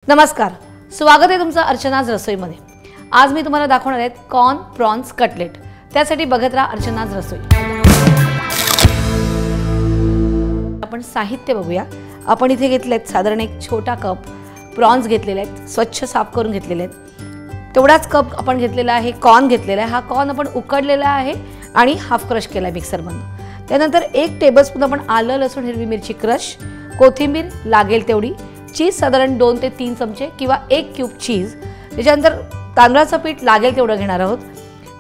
नमस्कार, स्वागत आहे तुमचं अर्चनाज रसोईमध्ये। आज मी तुम्हाला दाखवणार आहे कॉर्न प्रॉन्स कटलेट। त्यासाठी बघत राहा अर्चनाज रसोई। आपण साहित्य बघूया। आपण इथे घेतलेत साधारण एक छोटा कप प्रॉन्स घेतलेले आहेत, स्वच्छ साफ करून घेतलेले आहेत। तेवढाच कप आपण घेतलेला आहे कॉर्न घेतलेला आहे। हा कॉर्न आपण उकडलेला आहे आणि हाफ क्रश केला मिक्सरमधून। त्यानंतर 1 टेबलस्पून आपण आलं लसूण हिरवी मिरची क्रश, कोथिंबीर लागेल तेवढी, चीज साधारण 2 ते 3 चमचे किंवा 1 क्यूब चीज। त्याच्यानंतर तांदळाचं पीठ लागेल तेवढं घेणार आहोत।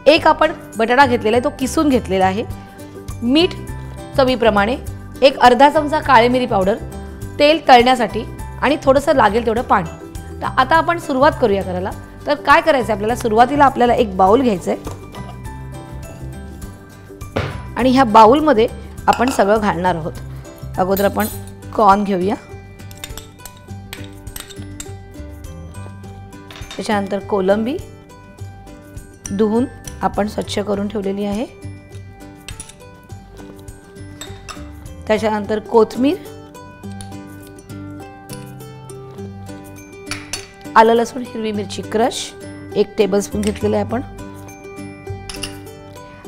एक आपण बटाटा घेतलेला आहे, तो किसून घेतलेला आहे। मीठ चवीप्रमाणे, एक अर्धा चमचा काळी मिरी पावडर, तेल तळण्यासाठी आणि थोडंसं लागेल तेवढं पाणी। तर आता आपण सुरुवात करूया करायला। तर काय करायचं आहे आपल्याला, सुरुवातीला आपल्याला एक बाउल घ्यायचं आहे आणि ह्या बाउलमध्ये आपण सगळं घालणार आहोत। अगोदर आपण कॉर्न घेऊया, त्याच्यानंतर कोलंबी धुवून आपण स्वच्छ करून ठेवलेली आहे। त्याच्यानंतर कोथिंबीर, आलं लसूण हिरवी मिरची क्रश 1 टेबलस्पून घेतलेलं आहे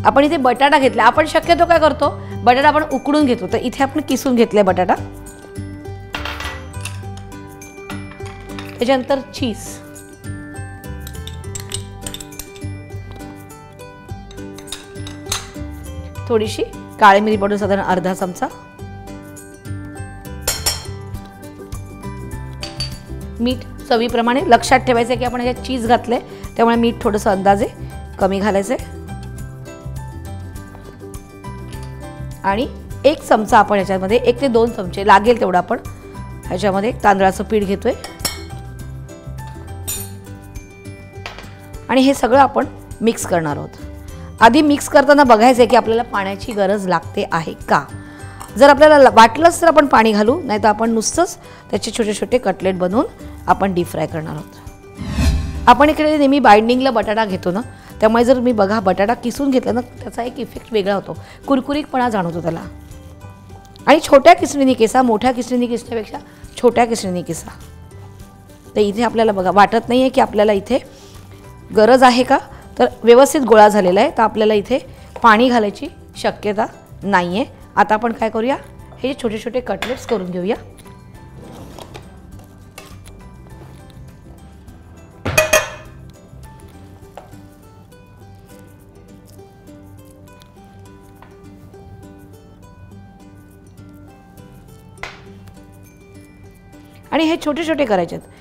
आपण इथे बटाटा घेतला। आपण शक्यतो काय करतो, बटाटा आपण उकडून घेतो, तर इथे आपण किसून घेतलाय बटाटा। त्याच्यानंतर चीज, थोडीशी काळी मिरी पावडर साधारण अर्धा चमचा, मीठ चवीप्रमाणे। लक्षात ठेवायचं आहे की आपण ह्याच्यात चीज घातले त्यामुळे मीठ थोडंसं अंदाजे कमी घालायचंय। आणि 1 चमचा आपण ह्याच्यामध्ये 1 ते 2 चमचे लागेल तेवढं आपण ह्याच्यामध्ये तांदळाचं पीठ घेतोय आणि हे सगळं आपण मिक्स करणार आहोत। आधी मिक्स करताना बघायचं आहे की आपल्याला पाण्याची गरज लागते आहे का। जर आपल्याला वाटलंच तर आपण पाणी घालू, नाही तर आपण नुसतंच त्याचे छोटे छोटे कटलेट बनवून आपण डीप फ्राय करणार आहोत। आपण इकडे नेहमी बाइंडिंगला बटाटा घेतो ना, त्यामुळे जर मी बघा बटाटा किसून घेतला ना, त्याचा एक इफेक्ट वेगळा होतो, कुरकुरीतपणा जाणवतो त्याला। आणि छोट्या किसणीने किसा, मोठ्या किसणीने किसण्यापेक्षा छोट्या किसणीने किसा। तर इथे आपल्याला बघा वाटत नाही आहे की आपल्याला इथे गरज आहे का, तर व्यवस्थित गोळा झालेला आहे, तर आपल्याला इथे पाणी घालायची शक्यता नाही आहे। आता आपण काय करूया, हे छोटे छोटे कटलेट्स करून घेऊया। आणि हे छोटे छोटे करायचे आहेत।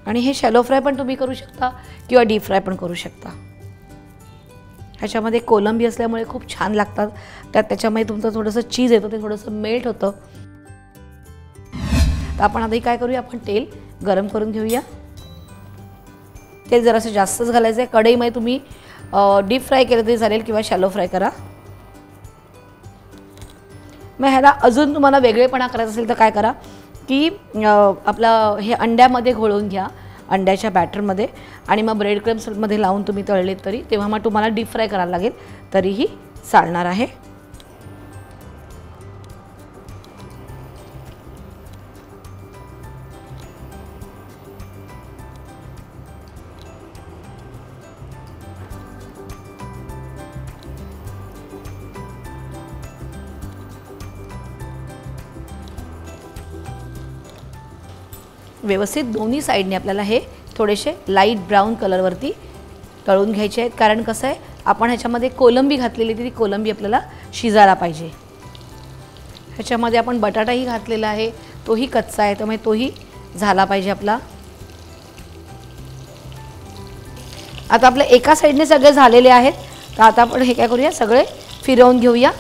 आणि हे शॅलो फ्राय पण तुम्ही करू शकता किंवा डीप फ्राय पण करू शकता। ह्याच्यामध्ये कोलंबी असल्यामुळे खूप छान लागतात, त्याच्यामुळे तुमचं थोडंसं चीज येतं, ते थोडंसं मेल्ट होतं। तर आपण आधी काय करूया, आपण तेल गरम करून घेऊया। तेल जरासं जास्तच घालायचं आहे। कढईमध्ये तुम्ही डीप फ्राय केलं तरी चालेल किंवा शॅलो फ्राय करा। मग ह्याला अजून तुम्हाला वेगळेपणा करायचं असेल तर काय करा की आपलं हे अंड्यामध्ये घोळून घ्या, अंड्याच्या बॅटरमध्ये, आणि मग ब्रेड क्रम्समध्ये लावून तुम्ही तळले तरी, तेव्हा मग तुम्हाला डीप फ्राय करायला लागेल तरीही चालणार आहे। व्यवस्थित दोन्ही साइडने आपल्याला हे थोडेसे लाईट ब्राउन कलरवरती तळून घ्यायचे आहेत, कारण कसं आहे आपण ह्याच्यामध्ये कोलंबी घातलेली, ती कोलंबी आपल्याला शिजायला पाहिजे। ह्याच्यामध्ये आपण बटाटाही घातलेला आहे, तोही कच्चा आहे, त्यामुळे तोही झाला पाहिजे आपला। आता आपल्या एका साइडने सगळे झालेले आहेत, तर आता आपण हे काय करूया, सगळे फिरवून घेऊया।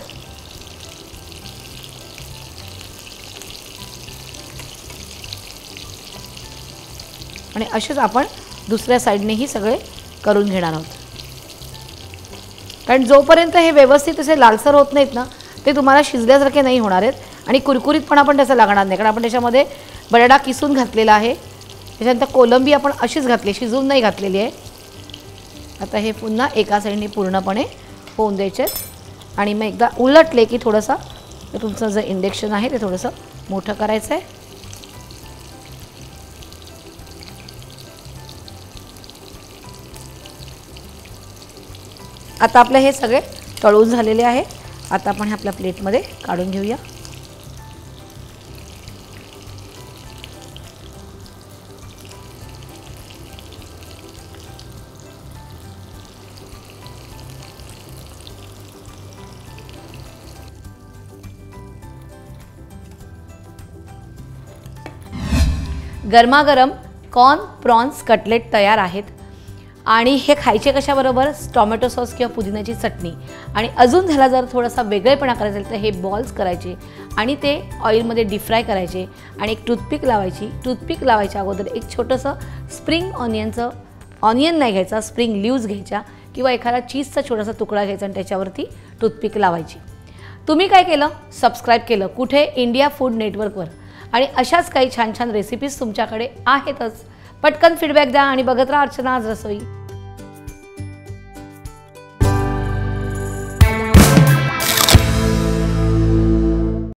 आणि असेच आपण दुसऱ्या साइडनेही सगळे करून घेणार आहोत, कारण जोपर्यंत हे व्यवस्थित असे लालसर होत नाहीत ना, ते तुम्हाला शिजल्यासारखे नाही होणार आहेत आणि कुरकुरीतपणा पण त्याचा लागणार नाही, कारण आपण त्याच्यामध्ये बटाटा किसून घातलेला आहे। त्याच्यानंतर कोलंबी आपण अशीच घातली, शिजवून नाही घातलेली आहे. आता हे पुन्हा एका साईडने पूर्णपणे होऊन द्यायचे आणि मग एकदा उलटले की थोडंसं तुमचं जे इंडक्शन आहे ते थोडंसं मोठं करायचं आहे. आता आपले हे सगळे तळून झालेले आहे. आता आपण हे आपल्या प्लेटमध्ये काढून घेऊया. गरमागरम कॉर्न प्रॉन्स कटलेट तयार आहेत आणि हे खायचे कशाबरोबर? टोमॅटो सॉस किंवा पुदिन्याची चटणी. आणि अजून ह्याला जर थोडासा वेगळेपणा करायचा असेल तर हे बॉल्स करायचे आणि ते ऑइलमध्ये डीप फ्राय करायचे आणि एक टूथपिक लावायची. टूथपिक लावायच्या अगोदर एक छोटंसं स्प्रिंग ऑनियन नाही घ्यायचा, स्प्रिंग लीव्ज घ्यायच्या किंवा एखादा चीजचा छोटासा तुकडा घ्यायचा आणि त्याच्यावरती टूथपिक लावायची. तुम्ही काय केलं? सबस्क्राईब केलं. कुठे? इंडिया फूड नेटवर्कवर. आणि अशाच काही छान छान रेसिपीज तुमच्याकडे आहेतच. पटकन फीडबॅक द्या आणि बघत राहा अर्चना आज रसोई.